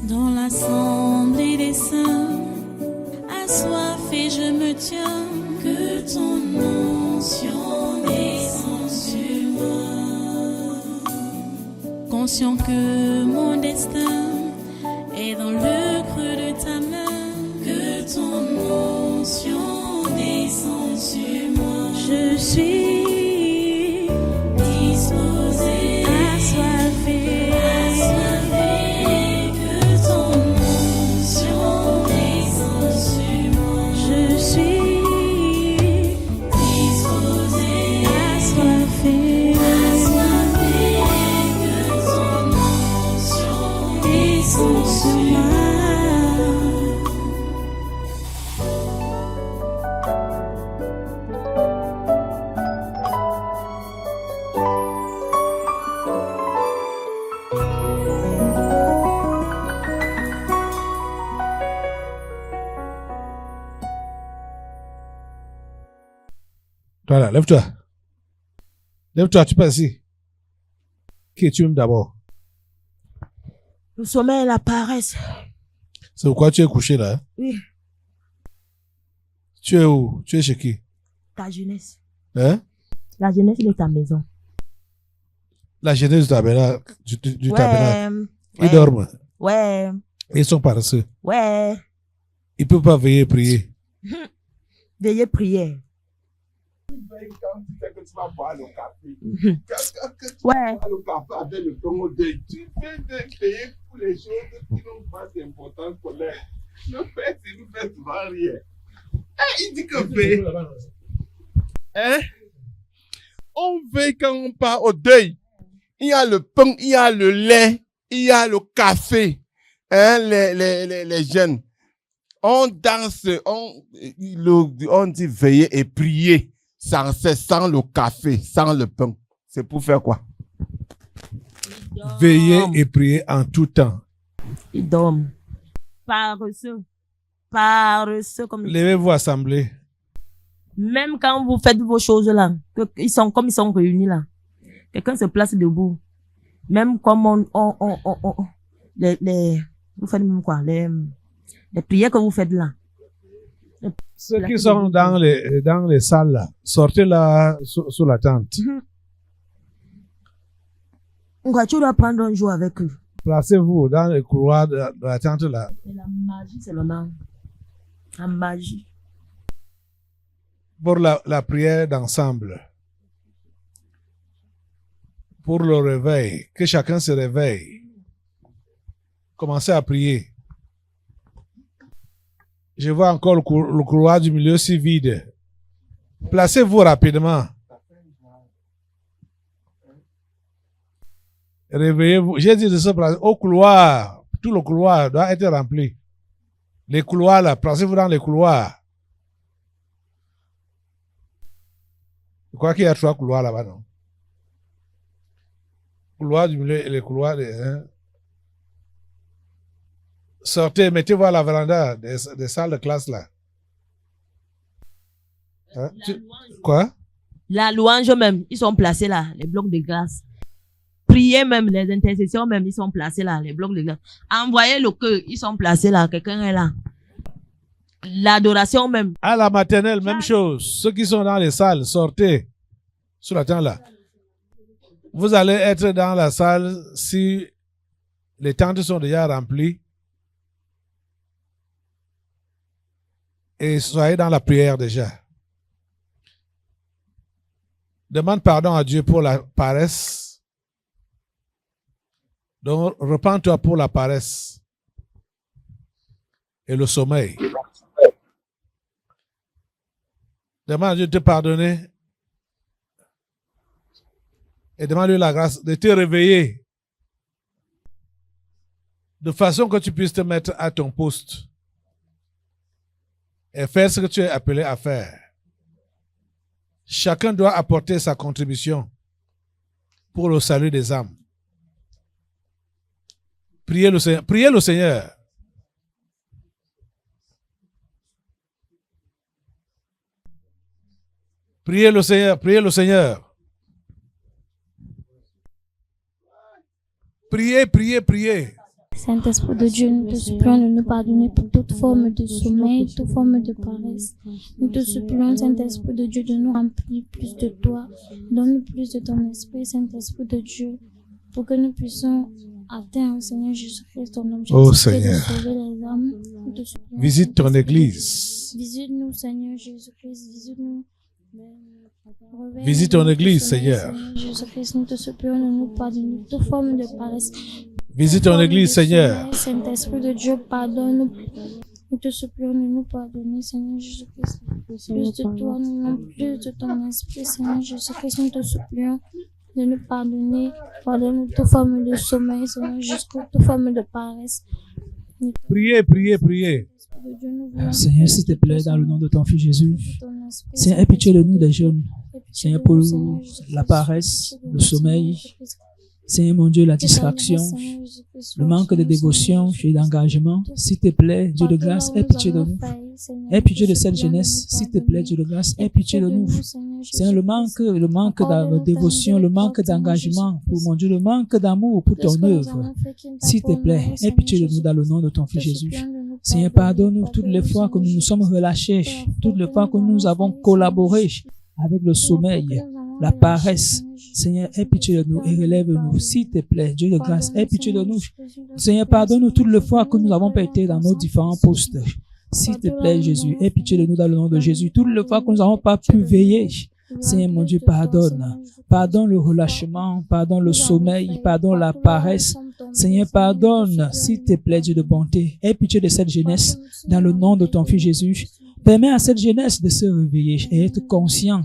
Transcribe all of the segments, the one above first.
Dans l'assemblée des saints, assoiffé je me tiens, que ton onction descende sur moi. Conscient que mon destin est dans le creux de ta main, que ton onction descende sur moi. Je suis disposé, assoiffé, que ton onction descende sur moi. Je suis disposé, assoiffé, que ton onction descende sur moi. Voilà, lève-toi. Lève-toi, tu passes ici. Qui es-tu même d'abord? Le sommeil et la paresse. C'est pourquoi tu es couché là? Hein? Oui, Tu es où? Tu es chez qui? ta jeunesse. Hein? La jeunesse, il est ta maison. La jeunesse du tabernacle. Du tabernacle. Ils ouais, dorment. ouais, Ils sont paresseux. ouais. Ils ne peuvent pas veiller et prier. Veuillez prier. Quand tu sais que tu vas boire le café, que tu Ouais. bois le café avec le ton au deuil, tu fais de payer pour les choses qui n'ont pas d'importance pour l'air. Le fait, il nous fait souvent rire. Il dit que veille. Hein? On veille quand on part au deuil. Il y a le pain, il y a le lait, il y a le café. Hein, les jeunes. On danse, on dit veiller et prier sans cesse, sans le café, sans le pain. C'est pour faire quoi? Veiller et prier en tout temps. Ils dorment. Paresseux. Paresseux comme Levez-vous assemblée. Même quand vous faites vos choses là, ils sont comme ils sont réunis là. Quelqu'un se place debout. Même comme vous faites même quoi? Les prières que vous faites là. Ceux qui sont dans les salles là, sortez là sous la tente. Tu dois prendre un jour avec eux. Placez-vous dans les couloirs de la tente là. C'est la magie seulement. La magie. Pour la prière d'ensemble. Pour le réveil. Que chacun se réveille. Commencez à prier. Je vois encore le couloir du milieu si vide. Placez-vous rapidement. Réveillez-vous. J'ai dit de se placer au couloir. Tout le couloir doit être rempli. Les couloirs là, placez-vous dans les couloirs. Je crois qu'il y a 3 couloirs là-bas, non? Couloir du milieu et les couloirs des... Hein? Sortez, mettez-vous à la véranda des salles de classe là. Hein? Quoi? La louange même, ils sont placés là, les blocs de glace. Prier même, les intercessions même, ils sont placés là, les blocs de glace. Envoyez le cœur, ils sont placés là, quelqu'un est là. L'adoration même. À la maternelle, même chose. Ceux qui sont dans les salles, sortez sur la tente là. Vous allez être dans la salle si les tentes sont déjà remplies. Et soyez dans la prière déjà. Demande pardon à Dieu pour la paresse. Donc, repens-toi pour la paresse et le sommeil. Demande à Dieu de te pardonner et demande-lui la grâce de te réveiller de façon que tu puisses te mettre à ton poste et faire ce que tu es appelé à faire. Chacun doit apporter sa contribution pour le salut des âmes. Priez le Seigneur. Priez le Seigneur. Priez le Seigneur. Priez le Seigneur. Priez, priez, priez. Saint-Esprit de Dieu, nous te supplions de nous pardonner pour toute forme de sommeil, toute forme de paresse. Nous te supplions, Saint-Esprit de Dieu, de nous remplir plus de toi. Donne-nous plus de ton esprit, Saint-Esprit de Dieu, pour que nous puissions atteindre, Seigneur Jésus-Christ, ton objectif Oh, de Seigneur. sauver les âmes. Nous te supplions, Visite ton Saint-Esprit de église. Dieu. Visite-nous, Seigneur Jésus-Christ, visite-nous. Réveille-nous Visite ton de notre église, sommeil, Seigneur. Jésus-Christ, nous te supplions de nous pardonner toute forme de paresse. Visite ton église, Seigneur. Saint-Esprit de Dieu, pardonne-nous. Nous te supplions de nous pardonner, Seigneur Jésus-Christ. Plus de toi, nous voulons plus de ton esprit, Seigneur Jésus-Christ. Nous te supplions de nous pardonner. Pardonne-nous toute forme de sommeil, Seigneur Jésus-Christ, toute forme de paresse. Priez, priez, priez. Seigneur, s'il te plaît, dans le nom de ton Fils Jésus, Seigneur, aie pitié de nous des jeunes. Seigneur, pour la paresse, le sommeil, Seigneur mon Dieu, la distraction, le manque de dévotion et d'engagement. S'il te plaît, Dieu de grâce, aie pitié de nous. Aie pitié de cette jeunesse. S'il te plaît, Dieu de grâce, aie pitié de nous. Seigneur, le manque de dévotion, le manque d'engagement pour mon Dieu, le manque d'amour pour ton œuvre. S'il te plaît, aie pitié de nous dans le nom de ton Fils Jésus. Seigneur, pardonne-nous toutes les fois que nous nous sommes relâchés, toutes les fois que nous avons collaboré avec le sommeil, la paresse. Seigneur, aie pitié de nous et relève-nous. S'il te plaît, Dieu de grâce, aie pitié de nous. Seigneur, pardonne-nous toutes les fois que nous avons péché dans nos différents postes. S'il te plaît, Jésus, aie pitié de nous dans le nom de Jésus. Toutes les fois que nous n'avons pas pu veiller, Seigneur mon Dieu, pardonne. Pardonne le relâchement, pardonne le sommeil, pardonne la paresse. Seigneur, pardonne, s'il te plaît, Dieu de bonté. Aie pitié de cette jeunesse dans le nom de ton Fils Jésus. Permets à cette jeunesse de se réveiller et être conscient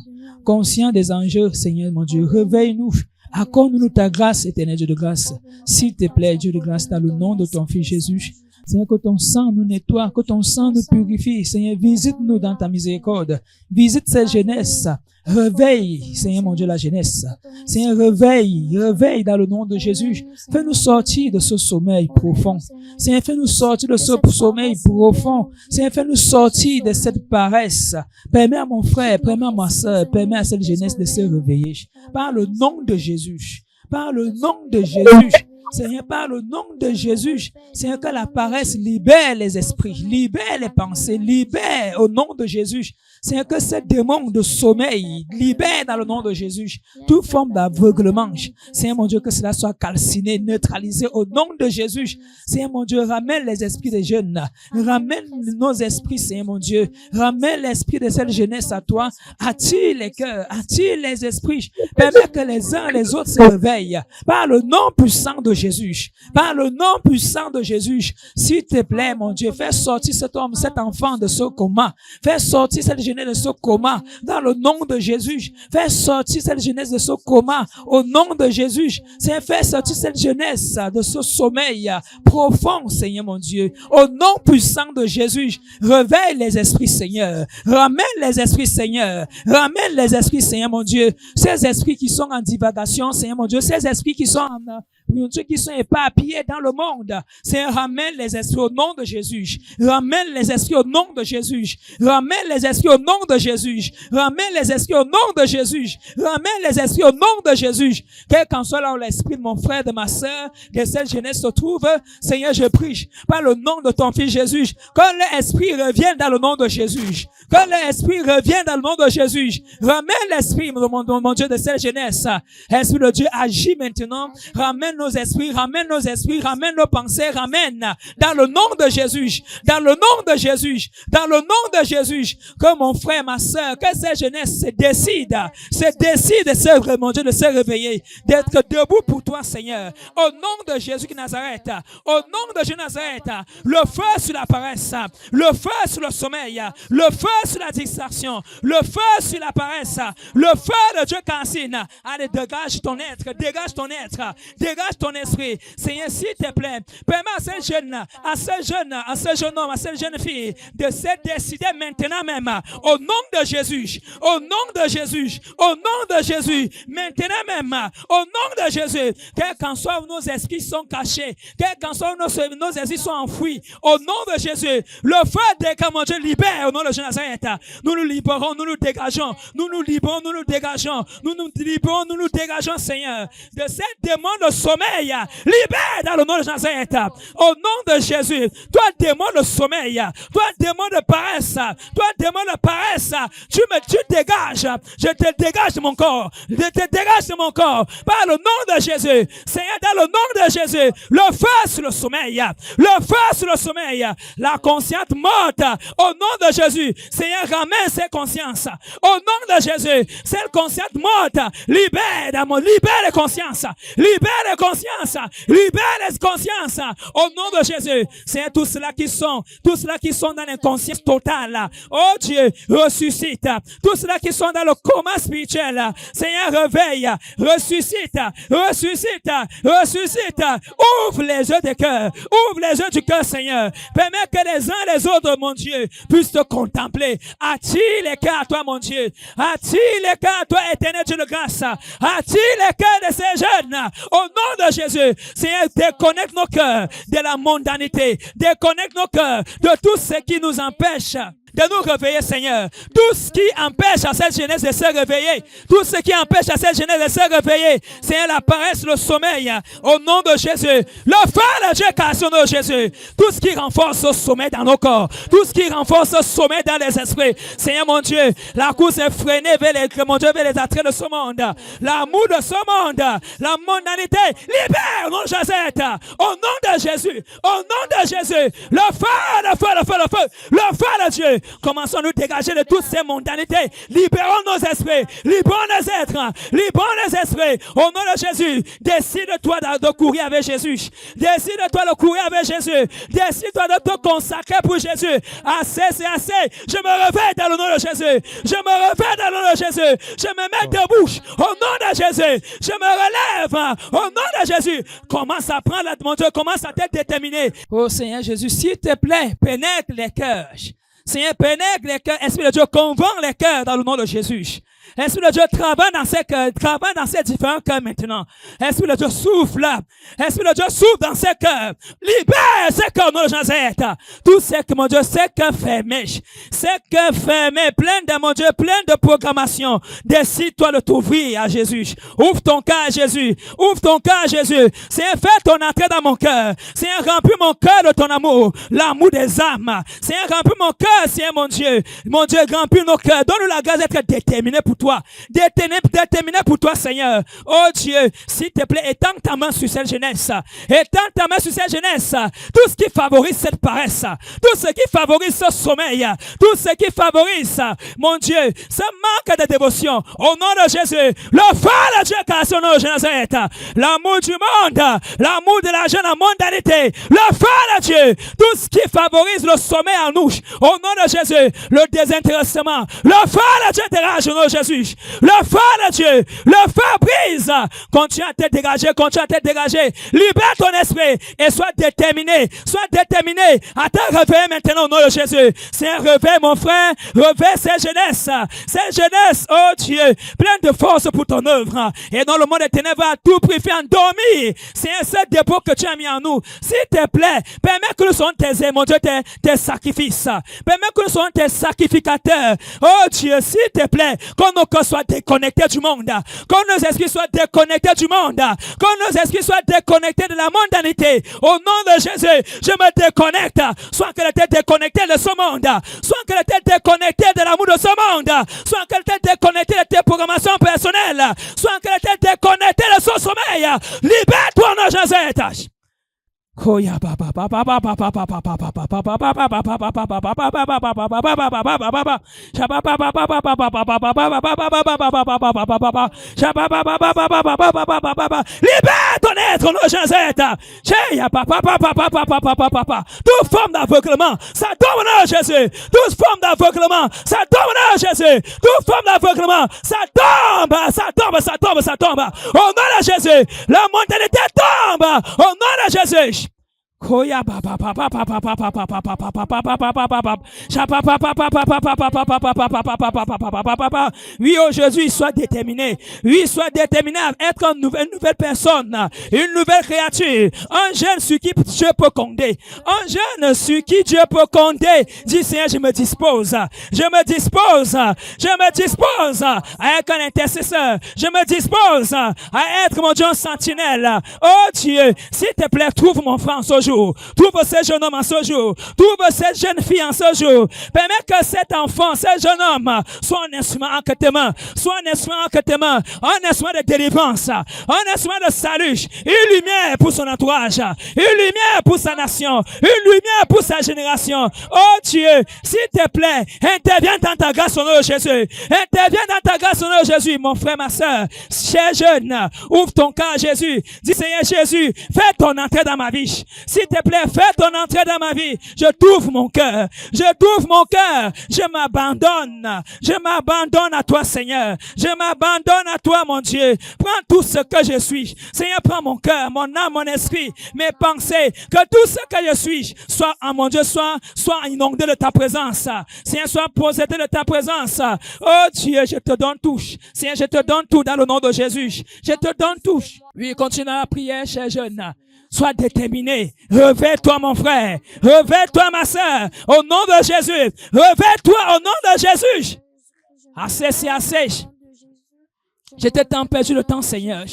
des enjeux, Seigneur mon Dieu. Réveille-nous. Accorde-nous ta grâce, éternel Dieu de grâce. S'il te plaît, Dieu de grâce, dans le nom de ton Fils Jésus. Seigneur, que ton sang nous nettoie, que ton sang nous purifie. Seigneur, visite-nous dans ta miséricorde. Visite cette jeunesse. Réveille, Seigneur mon Dieu, la jeunesse. Seigneur, réveille dans le nom de Jésus. Fais-nous sortir de ce sommeil profond. Seigneur, fais-nous sortir de ce sommeil profond. Seigneur, fais-nous sortir de cette paresse. Permets à mon frère, permets à ma soeur, permets à cette jeunesse de se réveiller. Par le nom de Jésus. Par le nom de Jésus. Seigneur, par le nom de Jésus, Seigneur, que la paresse libère les esprits, libère les pensées, libère au nom de Jésus. Seigneur, que ce démon de sommeil libère dans le nom de Jésus toute forme d'aveuglement. Seigneur mon Dieu, que cela soit calciné, neutralisé au nom de Jésus. Seigneur mon Dieu, ramène les esprits des jeunes, ramène nos esprits, Seigneur mon Dieu, ramène l'esprit de cette jeunesse à toi, attire les cœurs, attire les esprits, permets que les uns et les autres se réveillent par le nom puissant de Jésus, par le nom puissant de Jésus. S'il te plaît, mon Dieu, fais sortir cet homme, cet enfant de ce coma, fais sortir cette jeunesse de ce coma dans le nom de Jésus. Fais sortir cette jeunesse de ce coma au nom de Jésus. Seigneur, fais sortir cette jeunesse de ce sommeil profond, Seigneur mon Dieu. Au nom puissant de Jésus, réveille les esprits, Seigneur. Ramène les esprits, Seigneur. Ramène les esprits, Seigneur mon Dieu. Ces esprits qui sont en divagation, Seigneur mon Dieu. Ces esprits qui sont qui sont éparpillés dans le monde. Seigneur, ramène les esprits au nom de Jésus. Ramène les esprits au nom de Jésus. Ramène les esprits au nom de Jésus. Ramène les esprits au nom de Jésus. Ramène les esprits au nom de Jésus. Quel qu'en soit là où l'esprit de mon frère, de ma sœur, de cette jeunesse se trouve, Seigneur, je prie par le nom de ton Fils Jésus, que l'esprit revienne dans le nom de Jésus. Que l'esprit revienne dans le nom de Jésus. Ramène l'esprit, mon Dieu, de cette jeunesse. Esprit de Dieu, agis maintenant. Ramène nos esprits, ramène nos pensées, ramène dans le nom de Jésus, dans le nom de Jésus, dans le nom de Jésus, que mon frère, ma sœur, que cette jeunesse se décide, mon Dieu, de se réveiller, d'être debout pour toi, Seigneur, au nom de Jésus de Nazareth, au nom de Jésus de Nazareth, le feu sur la paresse, le feu sur le sommeil, le feu sur la distraction, le feu sur la paresse, le feu de Dieu cancine. Allez, dégage ton être, dégage ton être, dégage ton esprit. Seigneur, s'il te plaît, permets à ce jeune homme, à cette jeune fille de se décider maintenant même, au nom de Jésus, au nom de Jésus, au nom de Jésus, maintenant même, au nom de Jésus, quel qu'en soit où nos esprits sont cachés, quel qu'en soit où nos esprits sont enfouis, au nom de Jésus, le feu de mon Dieu libère au nom de Jésus Nazareth. Nazareth. Nous nous libérons, nous nous dégageons. Nous nous libérons, nous nous dégageons. Nous nous libérons, nous nous dégageons, Seigneur, de cette démon de sommeil. Libère dans le nom de Nazareth. Au nom de Jésus. Toi, démon de sommeil. Toi, démon de paresse. Toi, démon de paresse. Tu dégages. Je te dégage de mon corps. Je te dégage de mon corps. Par le nom de Jésus. Seigneur, dans le nom de Jésus. Le feu sur le sommeil. Le feu sur le sommeil. La conscience morte. Au nom de Jésus. Seigneur, ramène cette conscience. Au nom de Jésus. Cette conscience morte. Libère les consciences. Libère les consciences. Libère les consciences. Au nom de Jésus. Seigneur, tous ceux qui sont dans l'inconscience totale. Oh Dieu, ressuscite. Tous ceux qui sont dans le coma spirituel. Seigneur, réveille. Ressuscite. Ressuscite. Ressuscite. Ouvre les yeux des cœurs. Ouvre les yeux du cœur, Seigneur. Permets que les uns et les autres, mon Dieu, puissent te contempler. Attire les cœurs à toi, mon Dieu. Attire les cœurs à toi, éternel Dieu de grâce. Attire les cœurs de ces jeunes. Au nom de Jésus. Seigneur, déconnecte nos cœurs de la mondanité. Déconnecte nos cœurs de tout ce qui nous empêche de nous réveiller, Seigneur. Tout ce qui empêche à cette jeunesse de se réveiller. Tout ce qui empêche à cette jeunesse de se réveiller. Seigneur, la paresse, le sommeil. Au nom de Jésus. Le feu de Dieu casse au nom de Jésus. Tout ce qui renforce ce sommeil dans nos corps. Tout ce qui renforce ce sommeil dans les esprits. Seigneur, mon Dieu, la course est freinée vers les attraits de ce monde. L'amour de ce monde. La mondanité. Libère, non, Jésus. Au nom de Jésus. Au nom de Jésus. Le feu, le feu, le feu, le feu. Le feu de Dieu. Commençons à nous dégager de toutes ces mondanités. Libérons nos esprits. Libérons nos êtres. Libérons les esprits. Au nom de Jésus. Décide-toi de courir avec Jésus. Décide-toi de courir avec Jésus. Décide-toi de te consacrer pour Jésus. Assez, c'est assez. Je me réveille dans le nom de Jésus. Je me réveille dans le nom de Jésus. Je me mets debout. Au nom de Jésus. Je me relève. Au nom de Jésus. Commence à prendre, mon Dieu, commence à te déterminer. Oh Seigneur Jésus, s'il te plaît, pénètre les cœurs. Seigneur, pénètre les cœurs. Esprit de Dieu, convainc les cœurs dans le nom de Jésus. Esprit de Dieu, travaille dans ces cœurs, travaille dans ces différents cœurs maintenant. Esprit de Dieu, souffle. Esprit de Dieu, souffle dans ces cœurs. Libère ces cœurs, mon Nazareth. Tout ce que, mon Dieu, ces cœurs fermés. Ces cœurs fermés, plein de, mon Dieu, plein de programmation. Décide-toi de t'ouvrir à Jésus. Ouvre ton cœur à Jésus. Ouvre ton cœur à Jésus. Seigneur, fais ton entrée dans mon cœur. Seigneur, remplis mon cœur de ton amour. L'amour des âmes. Seigneur, remplis mon cœur, Seigneur, mon Dieu. Mon Dieu, remplis nos cœurs. Donne-nous la grâce d'être déterminé pour toi. Déterminé pour toi, Seigneur. Oh Dieu, s'il te plaît, étends ta main sur cette jeunesse. Étends ta main sur cette jeunesse. Tout ce qui favorise cette paresse. Tout ce qui favorise ce sommeil. Tout ce qui favorise, mon Dieu, ce manque de dévotion. Au nom de Jésus, le feu de Dieu casse au nom de Nazareth. L'amour du monde. L'amour de la jeune mondanité. Le feu de Dieu. Tout ce qui favorise le sommeil en nous. Au nom de Jésus, le désintéressement. Le feu de Dieu dégage au nom de Jésus. Le feu de Dieu, le feu brise. Continue à te dégager, continue à te dégager. Libère ton esprit et sois déterminé à te réveiller maintenant au nom de Jésus. Seigneur, réveille mon frère, réveille cette jeunesse, oh Dieu, pleine de force pour ton œuvre. Et dans le monde des ténèbres, à tout prix, fait endormir. Seigneur, ce dépôt que tu as mis en nous, s'il te plaît, permets que nous soyons tes, mon Dieu, tes sacrifices. Permets que nous soyons tes sacrificateurs. Oh Dieu, s'il te plaît, que nos corps soient déconnectés du monde, que nos esprits soient déconnectés du monde, que nos esprits soient déconnectés de la mondanité. Au nom de Jésus, je me déconnecte. Soit qu'elle était déconnectée de ce monde, soit qu'elle était déconnectée de l'amour de ce monde, soit qu'elle était déconnectée de tes programmations personnelles, soit qu'elle était déconnectée de son sommeil. Libère-toi, nom de Jésus. Koya papa papa papa papa papa papa papa papa papa libère ton être, non Jésus. Toute forme d'aveuglement, ça tombe dans Jésus. Toute forme d'aveuglement, ça tombe dans Jésus. Toute forme d'aveuglement, ça tombe. Au nom de Jésus, la mondanité tombe. Au nom de Jésus. Oui, aujourd'hui, sois déterminé. Oui, sois déterminé à être une nouvelle personne, une nouvelle créature. Un jeune sur qui Dieu peut compter. Un jeune sur qui Dieu peut compter. Dis, Seigneur, je me dispose à être un intercesseur. Je me dispose à être, mon Dieu, un sentinelle. Oh Dieu, s'il te plaît, trouve mon frère en ce jour. Trouve ce jeune homme en ce jour. Trouve cette jeune fille en ce jour. Permets que cet enfant, ce jeune homme, soit un instrument entre tes mains. Soit un instrument entre tes mains. Un instrument de délivrance. Un instrument de salut. Une lumière pour son entourage. Une lumière pour sa nation. Une lumière pour sa génération. Oh Dieu, s'il te plaît, interviens dans ta grâce au nom de Jésus. Interviens dans ta grâce au nom de Jésus, mon frère, ma soeur. Cher jeune, ouvre ton cœur à Jésus. Dis, Seigneur Jésus, fais ton entrée dans ma vie. S'il te plaît, fais ton entrée dans ma vie. Je t'ouvre mon cœur. Je t'ouvre mon cœur. Je m'abandonne. Je m'abandonne à toi, Seigneur. Je m'abandonne à toi, mon Dieu. Prends tout ce que je suis. Seigneur, prends mon cœur, mon âme, mon esprit, mes pensées. Que tout ce que je suis soit, mon Dieu, soit inondé de ta présence. Seigneur, soit possédé de ta présence. Oh Dieu, je te donne tout. Seigneur, je te donne tout dans le nom de Jésus. Je te donne tout. Oui, continue à prier, cher jeune. Sois déterminé. Réveille-toi, mon frère. Réveille-toi, ma sœur. Au nom de Jésus. Réveille-toi au nom de Jésus. Assez, c'est assez. Je t'ai tant perdu le temps, Seigneur.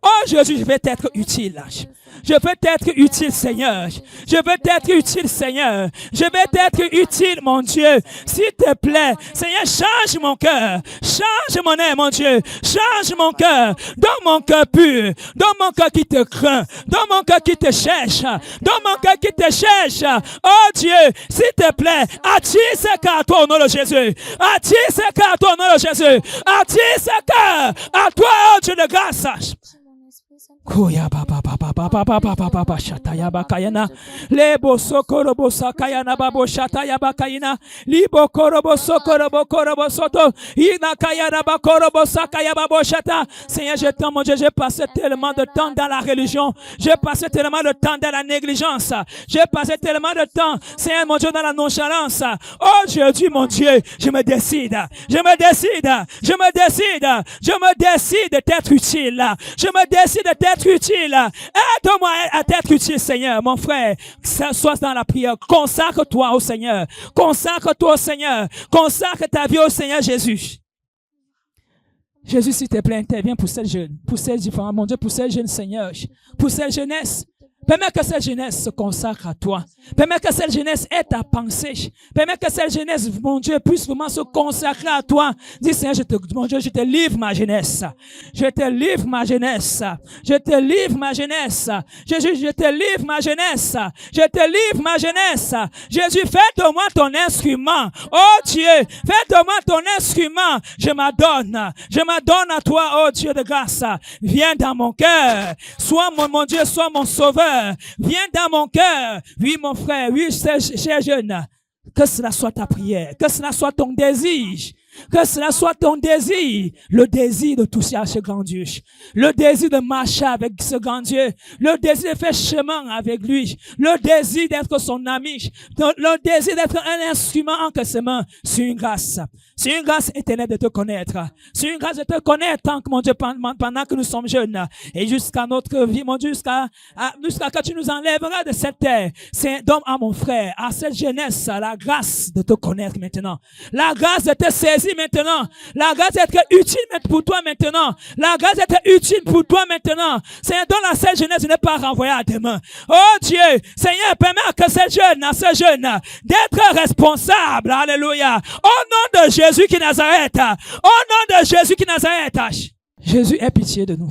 Oh Jésus, je vais t'être utile. Je veux t'être utile, Seigneur. Je veux t'être utile, Seigneur. Je vais t'être utile, mon Dieu. S'il te plaît, Seigneur, change mon cœur. Change mon âme, mon Dieu. Change mon cœur. Donne mon cœur pur. Donne mon cœur qui te craint. Donne mon cœur qui te cherche. Donne mon cœur qui te cherche. Oh Dieu, s'il te plaît, attire ce cœur à toi au nom de Jésus. Attire ce cœur à toi au nom de Jésus. Attire ce cœur à toi, oh Dieu de grâce. Koya baba baba baba baba baba shataya bakayana lebo sokorobo sakayana babo shataya bakayina libo korobo sokorobo korobo soto ina kayana bakorobo sakaya babo shata. Seigneur, je t'aime, mon Dieu, j'ai passé tellement de temps dans la religion, j'ai passé tellement de temps dans la négligence, j'ai passé tellement de temps, Seigneur, mon Dieu, dans la nonchalance. Oh Jésus, mon Dieu, je me décide d'être utile, je me décide d'être utile. Aide-moi à t'être utile, Seigneur, mon frère. Sois dans la prière. Consacre-toi au Seigneur. Consacre-toi au Seigneur. Consacre ta vie au Seigneur Jésus. Jésus, s'il te plaît, interviens pour cette jeune, pour cette différente, mon Dieu, pour cette jeune, Seigneur, pour cette jeunesse. Permets que cette jeunesse se consacre à toi. Permets que cette jeunesse ait ta pensée. Permets que cette jeunesse, mon Dieu, puisse vraiment se consacrer à toi. Dis, Seigneur, mon Dieu, je te livre ma jeunesse. Je te livre ma jeunesse. Je te livre ma jeunesse. Jésus, je te livre ma jeunesse. Je te livre ma jeunesse. Jésus, fais de moi ton instrument. Oh Dieu, fais de moi ton instrument. Je m'adonne à toi, oh Dieu de grâce. Viens dans mon cœur. Sois mon Dieu, sois mon sauveur. Viens dans mon cœur. Oui, mon frère, oui, cher jeune. Que cela soit ta prière. Que cela soit ton désir. Que cela soit ton désir. Le désir de toucher à ce grand Dieu. Le désir de marcher avec ce grand Dieu. Le désir de faire chemin avec lui. Le désir d'être son ami. Le désir d'être un instrument entre ses mains. C'est une grâce. C'est une grâce éternelle de te connaître. C'est une grâce de te connaître tant que, mon Dieu, pendant que nous sommes jeunes. Et jusqu'à notre vie, mon Dieu, jusqu'à que tu nous enlèveras de cette terre. C'est donc à mon frère, à cette jeunesse, la grâce de te connaître maintenant. La grâce de te saisir maintenant. La grâce d'être utile pour toi maintenant. La grâce d'être utile pour toi maintenant. Seigneur, donne à cette jeunesse de ne pas renvoyer à demain. Oh Dieu, Seigneur, permets à ce jeune d'être responsable. Alléluia. Au nom de Jésus qui Nazareth. Au nom de Jésus qui Nazareth. Jésus, aie pitié de nous.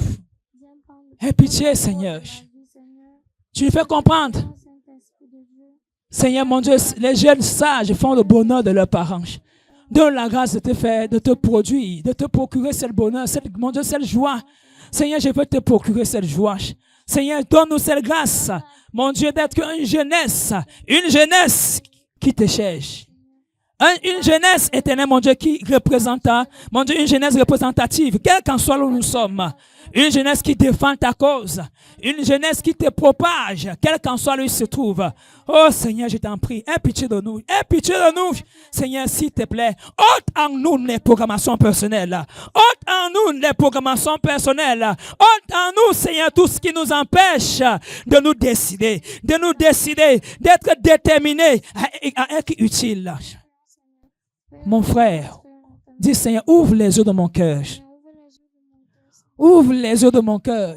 Aie pitié, Seigneur. Tu nous fais comprendre. Seigneur, mon Dieu, les jeunes sages font le bonheur de leurs parents. Donne la grâce de te faire, de te produire, de te procurer cette bonheur, mon Dieu, cette joie. Seigneur, je veux te procurer cette joie. Seigneur, donne-nous cette grâce, mon Dieu, d'être une jeunesse qui te cherche. Une jeunesse éternelle, mon Dieu, qui représente, mon Dieu, une jeunesse représentative, quel qu'en soit où nous sommes. Une jeunesse qui défend ta cause. Une jeunesse qui te propage, quel qu'en soit lieu où il se trouve. Oh Seigneur, je t'en prie, aie pitié de nous. Aie pitié de nous. Seigneur, s'il te plaît, ôte en nous les programmations personnelles. Ôte en nous les programmations personnelles. Ôte en nous, Seigneur, tout ce qui nous empêche de nous décider, d'être déterminés à être utiles. Mon frère, dis Seigneur, ouvre les yeux de mon cœur. Ouvre les yeux de mon cœur.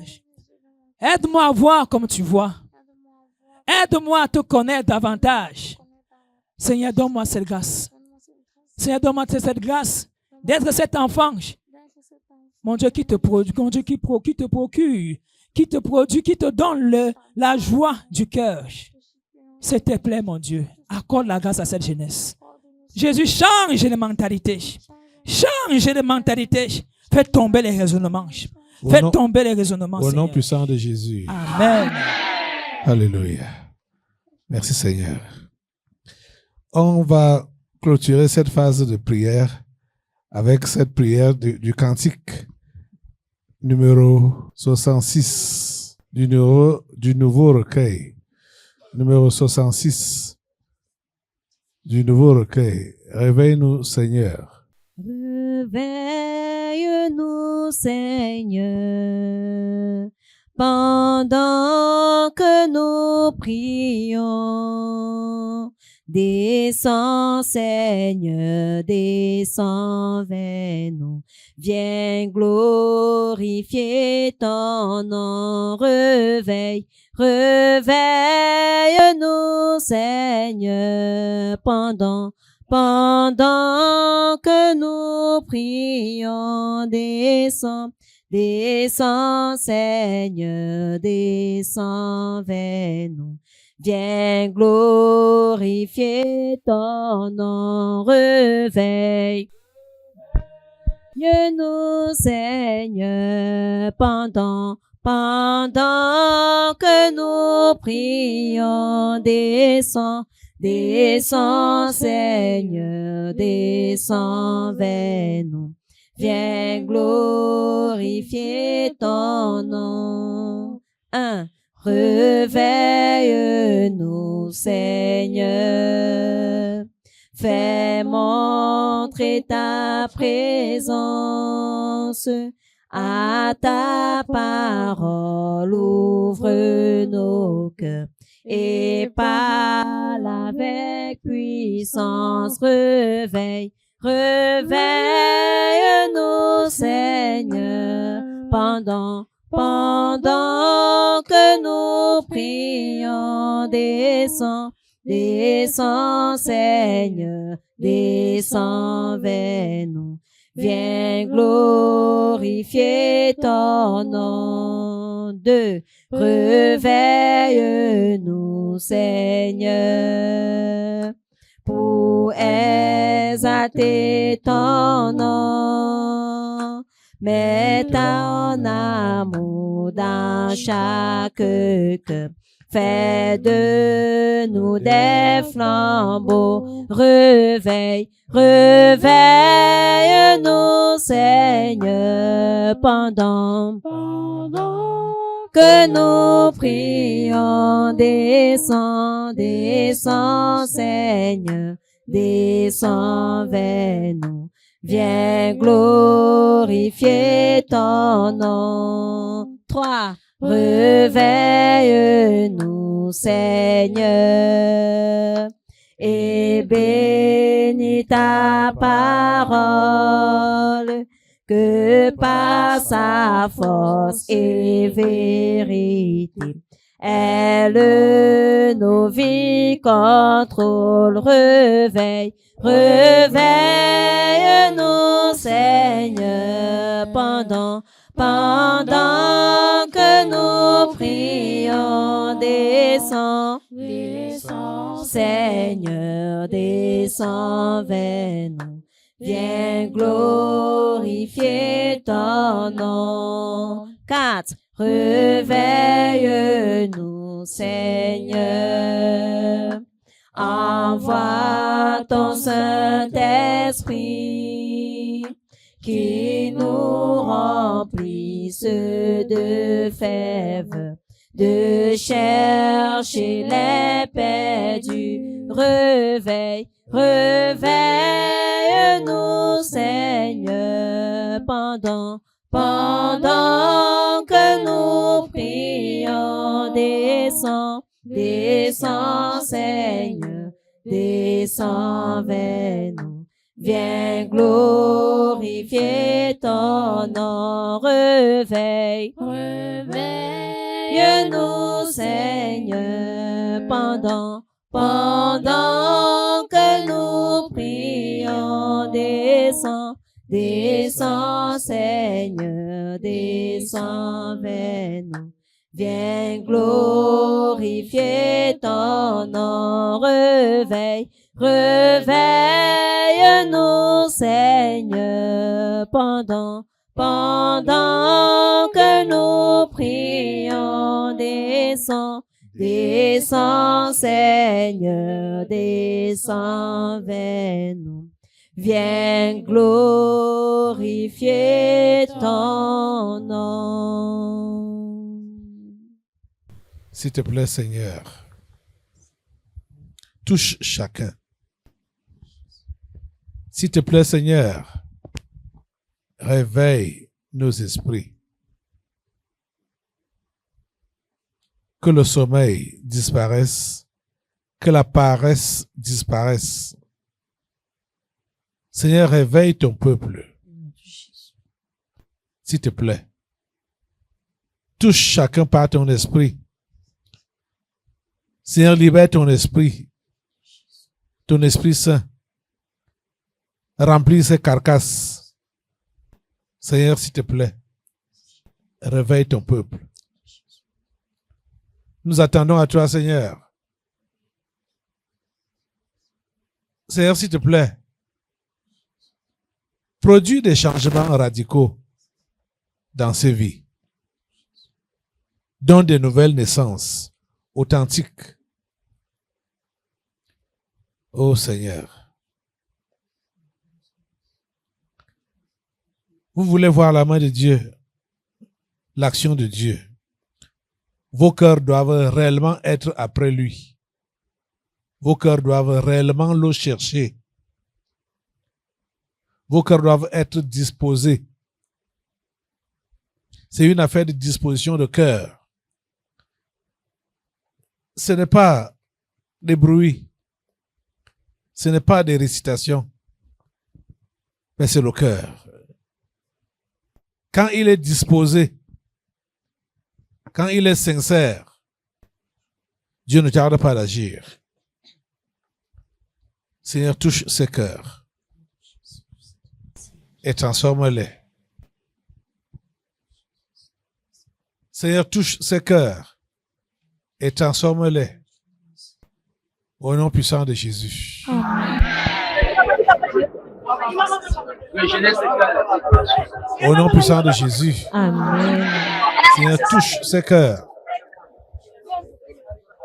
Aide-moi à voir comme tu vois. Aide-moi à te connaître davantage. Seigneur, donne-moi cette grâce. Seigneur, donne-moi cette grâce d'être cet enfant. Mon Dieu, qui te produit, mon Dieu, qui te procure, qui te produit, qui te donne la joie du cœur. S'il te plaît, mon Dieu, accorde la grâce à cette jeunesse. Jésus, change les mentalités. Change les mentalités. Fais tomber les raisonnements. Fais tomber les raisonnements. Au nom puissant de Jésus. Amen. Alléluia. Merci Seigneur. On va clôturer cette phase de prière avec cette prière du cantique numéro 66 du nouveau recueil. Numéro 66 du nouveau recueil. Réveille-nous Seigneur. Réveille-nous, Seigneur, pendant que nous prions. Descends, Seigneur, descends vers nous. Viens glorifier ton nom. Réveille, réveille-nous, Seigneur, pendant que nous prions. Descends, descends, Seigneur, descends vers nous. Viens glorifier ton nom. Réveille-nous, Seigneur, pendant que nous prions. Descends, descends, Seigneur, descends vers nous. Viens glorifier ton nom. Réveille-nous, Seigneur. Fais montrer ta présence. À ta parole, ouvre nos cœurs. Et parle avec puissance. Réveille, réveille-nous, Seigneur, pendant que nous prions. Descends, descends, Seigneur, descends vers nous. Viens glorifier ton nom. Réveille-nous, Seigneur, pour exalter ton nom. Mets ton amour dans chaque cœur. Fais de nous des flambeaux. Réveille, réveille-nous, Seigneur, pendant que nous prions. Descends, descends, Seigneur, descends vers nous. Viens glorifier ton nom. 3. Réveille-nous, Seigneur, et bénis ta parole, que par sa force et vérité, elle nos vies contrôle. Réveille, réveille-nous, Seigneur, pendant que nous prions. Descends, descends, Seigneur, descends vers nous. Viens glorifier ton nom. 4. Réveille-nous, Seigneur. Envoie ton Saint-Esprit qui nous remplit fils de fèves, de chercher les perdus. Réveille, réveille-nous, Seigneur, pendant que nous prions. Descends, descends, Seigneur, descends vers nous. Viens glorifier ton nom. Réveille, réveille-nous, Seigneur, pendant que nous prions. Descends, descends, Seigneur, descends vers nous. Viens glorifier ton nom. Réveille, réveille-nous, Seigneur, pendant que nous prions. Descends, descends, Seigneur, descends vers nous. Viens glorifier ton nom. S'il te plaît, Seigneur, touche chacun. S'il te plaît, Seigneur, réveille nos esprits. Que le sommeil disparaisse, que la paresse disparaisse. Seigneur, réveille ton peuple. S'il te plaît, touche chacun par ton esprit. Seigneur, libère ton Esprit Saint. Remplis ces carcasses. Seigneur, s'il te plaît, réveille ton peuple. Nous attendons à toi, Seigneur. Seigneur, s'il te plaît, produis des changements radicaux dans ces vies. Donne des nouvelles naissances authentiques. Ô Seigneur, vous voulez voir la main de Dieu, l'action de Dieu. Vos cœurs doivent réellement être après lui. Vos cœurs doivent réellement le chercher. Vos cœurs doivent être disposés. C'est une affaire de disposition de cœur. Ce n'est pas des bruits. Ce n'est pas des récitations. Mais c'est le cœur. Quand il est disposé, quand il est sincère, Dieu ne tarde pas d'agir. Seigneur, touche ses cœurs et transforme-les. Seigneur, touche ses cœurs et transforme-les. Au nom puissant de Jésus. Au nom puissant de Jésus. Amen. Seigneur, touche ses cœurs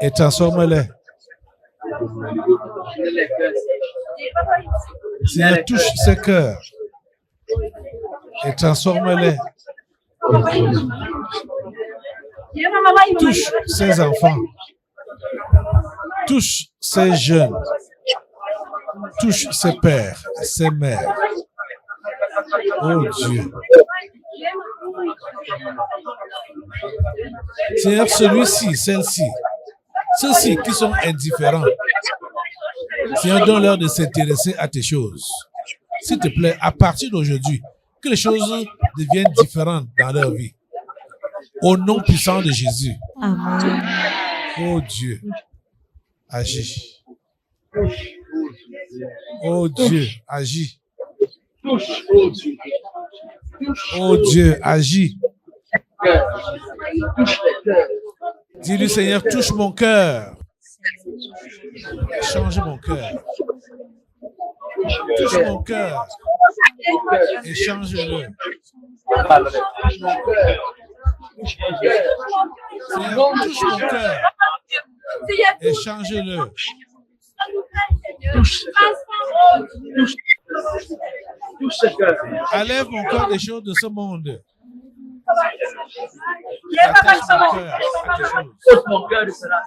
et transforme-les. Seigneur, touche ses cœurs et transforme-les. Touche ses enfants. Touche ses jeunes. Touche ses pères, ses mères. Oh Dieu. Seigneur, celui-ci, celle-ci, ceux-ci qui sont indifférents, Seigneur, donne-leur de s'intéresser à tes choses. S'il te plaît, à partir d'aujourd'hui, que les choses deviennent différentes dans leur vie. Au nom puissant de Jésus. Amen. Oh Dieu, agis. Oh Dieu, agis. Oh Dieu, agis. Dis-lui, Seigneur, touche mon cœur. Change mon cœur. Touche mon cœur et change-le. Seigneur, touche mon cœur et change-le. Enlève mon cœur des choses de ce monde Attache mon cœur à quelque chose. Ôte mon cœur de cela.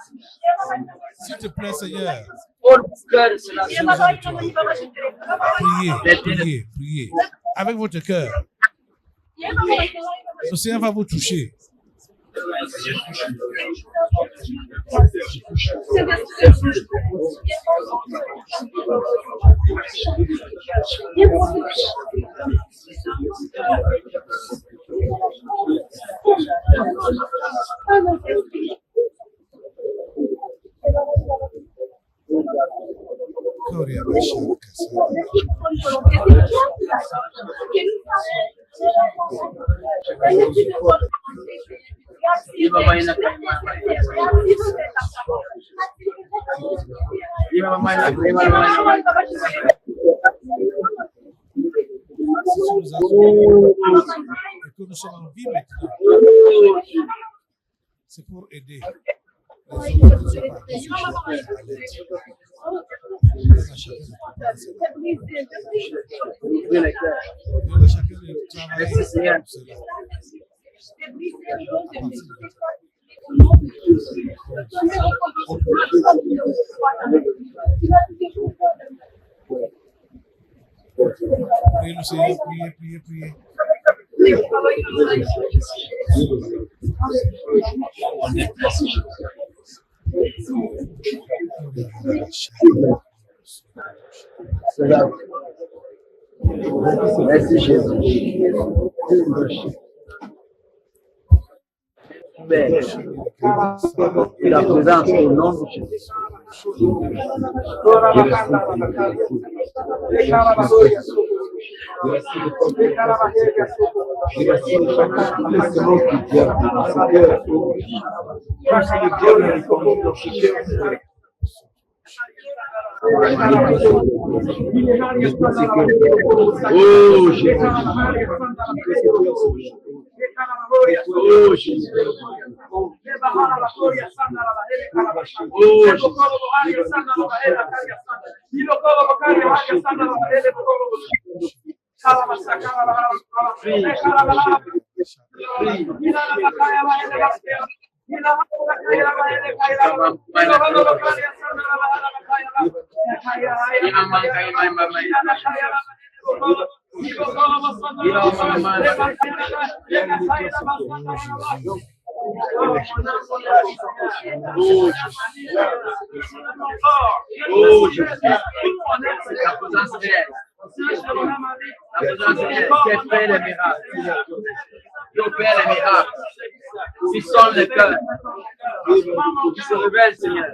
S'il te plaît, Seigneur, Ôte mon cœur de cela. j'ai besoin de toi. Priez. Avec votre cœur. Le Seigneur va vous toucher. Et que nous sommes en vie maintenant, c'est pour aider les autres qui sont partis à l'aide. Donne à chacun de travailler pour cela. Priez le Seigneur, priez. Merci Jésus. La présence au nom de Jésus. Oh Jésus. Oh Jésus. Oh Jésus. La présence réelle. La présence réelle qui fait les miracles. Qui opère les miracles. Qui sonne les cœurs. Qui se révèle, Seigneur.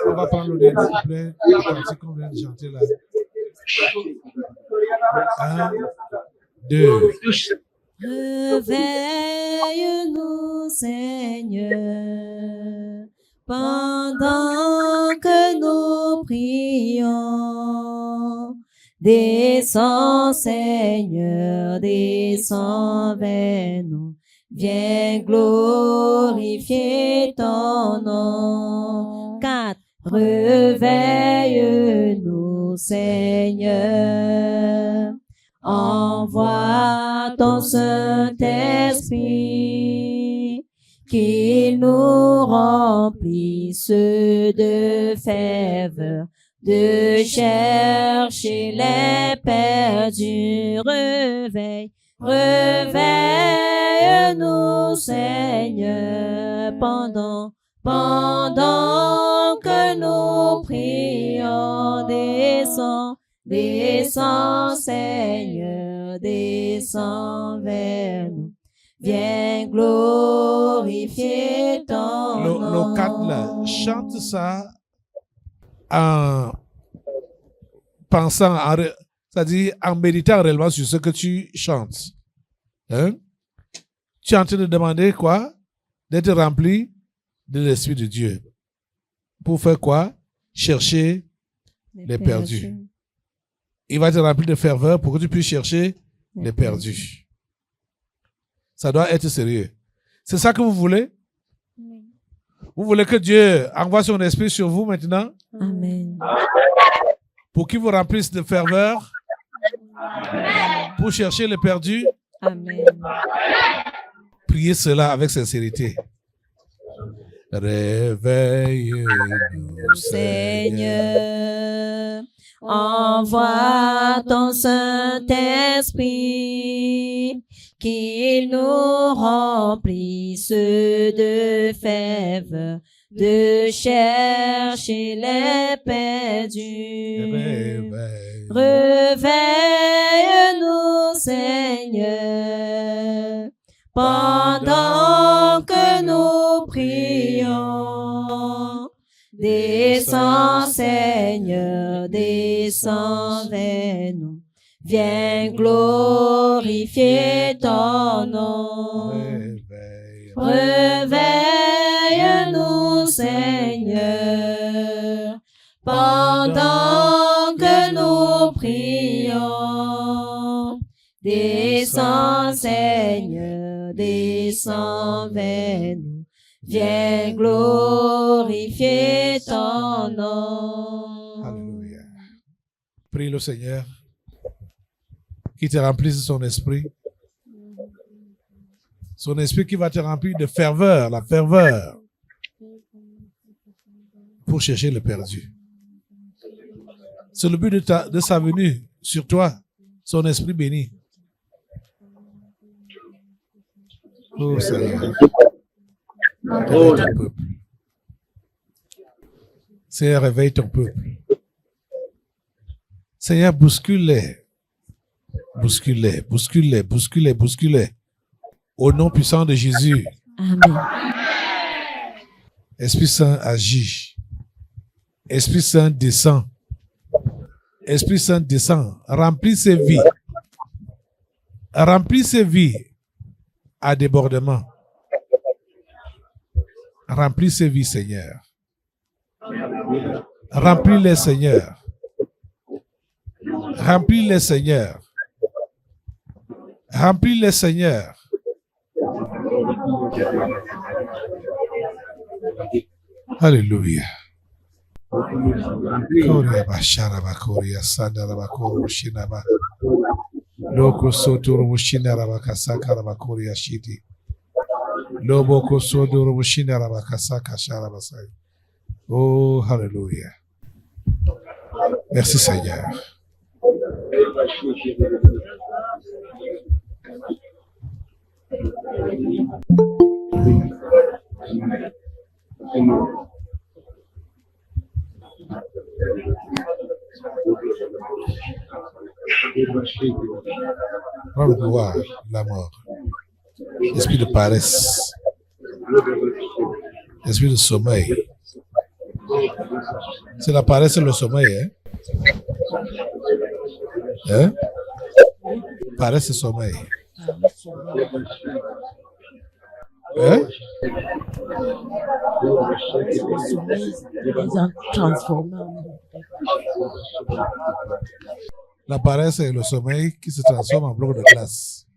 On va prendre le dernier couplet, la partie qu'on vient de chanter là. 1, 2. Réveille-nous, Seigneur, pendant que nous prions. Descends, Seigneur, descends vers nous. Viens glorifier ton nom. 4. Réveille-nous, Seigneur. Envoie ton Saint-Esprit, qu'il nous remplisse de ferveur, de chercher les perdus. Réveille-nous, Seigneur, pendant que nous prions. Descends, Seigneur, descends vers nous. Viens glorifier ton nom. Le 4 là, chante ça en pensant, c'est-à-dire en méditant réellement sur ce que tu chantes. Hein? Tu es en train de demander quoi? D'être rempli de l'Esprit de Dieu. Pour faire quoi? Chercher les perdus. Il va te remplir de ferveur pour que tu puisses chercher les perdus. Ça doit être sérieux. C'est ça que vous voulez? Vous voulez que Dieu envoie son esprit sur vous maintenant? Amen. Pour qu'il vous remplisse de ferveur Pour chercher le perdu, Amen. priez cela avec sincérité. Réveille-nous, Seigneur, envoie ton Saint-Esprit, qu'il nous remplisse de fèves, de chercher les perdus. Réveille-nous, Seigneur, pendant que nous prions. Descends, Seigneur, descends vers nous. Viens glorifier ton nom. Réveille-nous, Seigneur, pendant que nous prions. Descends, Seigneur, descends vers nous. Viens glorifier ton nom. Alléluia. Prie le Seigneur qui te remplisse de son esprit. Son esprit qui va te remplir de ferveur, la ferveur pour chercher le perdu. C'est le but de sa venue sur toi, son esprit béni. Oh Seigneur, réveille ton peuple. Seigneur, réveille ton peuple. Seigneur, bouscule-les. Bouscule-les, bouscule-les, bouscule-les, bouscule-les. Au nom puissant de Jésus. Amen. Esprit Saint agit. Esprit Saint descend. Esprit Saint descend. Remplis ses vies. Remplis ses vies à débordement. Remplis ses vies, Seigneur. Remplis-les, Seigneur. Remplis-les, Seigneur. Remplis-les, Seigneur. Alléluia. Koria bashara bakoria sandara bakoro shinaba. Loko sotoro mushinara bakasaka bakoria shiti. Loboko sodoro mushinara bakasaka shara basai. Oh, hallelujah. Merci Seigneur. Dans le pouvoir, la mort, esprit de paresse, esprit de sommeil. C'est la paresse et le sommeil, hein? Hein? Paresse et sommeil. Hein? La paresse et le sommeil qui se transforment en bloc de glace.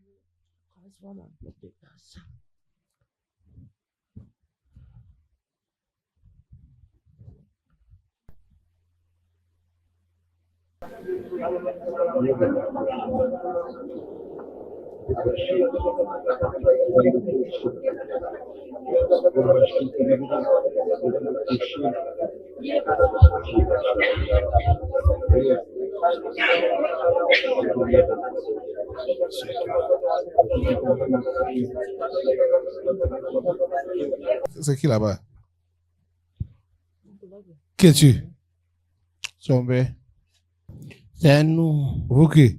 C'est qui là-bas? Qui es-tu? Tombé. C'est nous. Vous qui?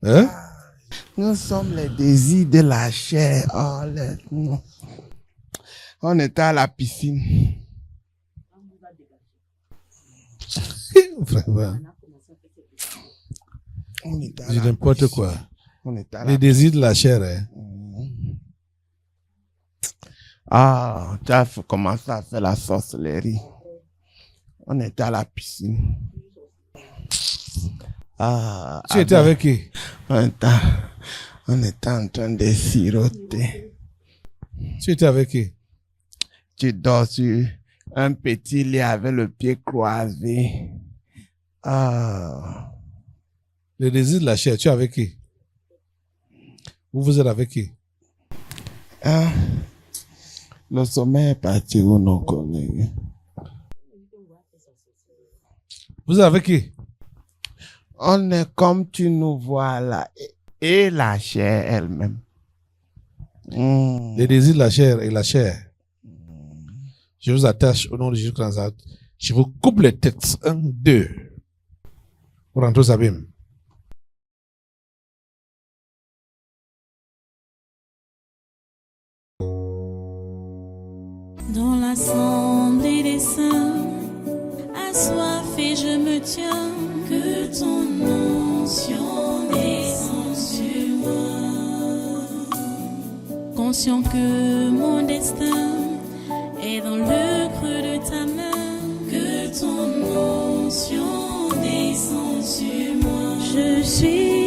Hein? Nous sommes les désirs de la chair. Oh, on était à la piscine. Vraiment. On était à Dis la n'importe piscine. quoi. On était à Les la désirs de la chair, hein? Ah, tu as commencé à faire la sorcellerie. On était à la piscine. Ah, Tu étais avec qui? on était en train de siroter. Tu étais avec qui? Tu dors sur un petit lit avec le pied croisé. Ah. Le désir de la chair, tu es avec qui? Vous êtes avec qui? Ah. Le sommeil est parti où nos collègues. Vous êtes avec qui? On est comme tu nous vois là. Et la chair elle-même. Les désirs de la chair et la chair. Je vous attache au nom de Jésus-Christ. Je vous coupe les têtes. 1, 2. Pour rentrer aux abîmes. Dans l'assemblée des saints, assoiffé je me tiens, que ton onction descende sur moi. Conscient que mon destin est dans le creux de ta main, que ton onction descende sur moi. Je suis